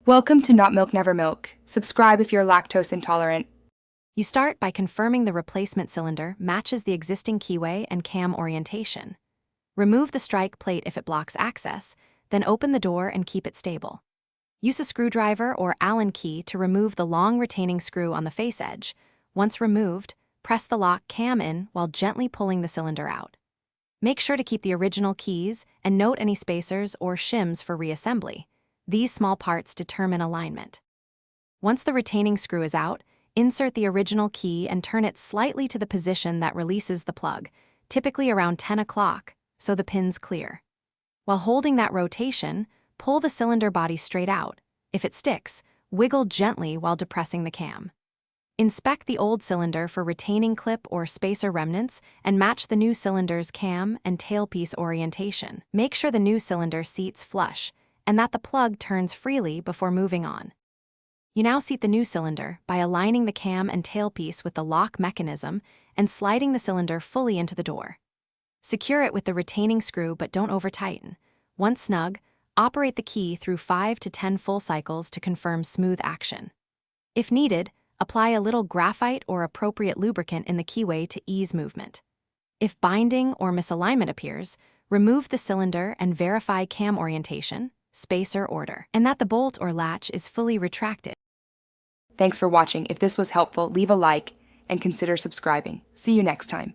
Welcome to Not Milk Never Milk. Subscribe if you're lactose intolerant. You start by confirming the replacement cylinder matches the existing keyway and cam orientation. Remove the strike plate if it blocks access, then open the door and keep it stable. Use a screwdriver or Allen key to remove the long retaining screw on the face edge. Once removed, press the lock cam in while gently pulling the cylinder out. Make sure to keep the original keys and note any spacers or shims for reassembly. These small parts determine alignment. Once the retaining screw is out, insert the original key and turn it slightly to the position that releases the plug, typically around 10 o'clock, so the pin's clear. While holding that rotation, pull the cylinder body straight out. If it sticks, wiggle gently while depressing the cam. Inspect the old cylinder for retaining clip or spacer remnants and match the new cylinder's cam and tailpiece orientation. Make sure the new cylinder seats flush and that the plug turns freely before moving on. You now seat the new cylinder by aligning the cam and tailpiece with the lock mechanism and sliding the cylinder fully into the door. Secure it with the retaining screw but don't over-tighten. Once snug, operate the key through 5 to 10 full cycles to confirm smooth action. If needed, apply a little graphite or appropriate lubricant in the keyway to ease movement. If binding or misalignment appears, remove the cylinder and verify cam orientation, spacer order, and that the bolt or latch is fully retracted. Thanks for watching. If this was helpful, leave a like and consider subscribing. See you next time.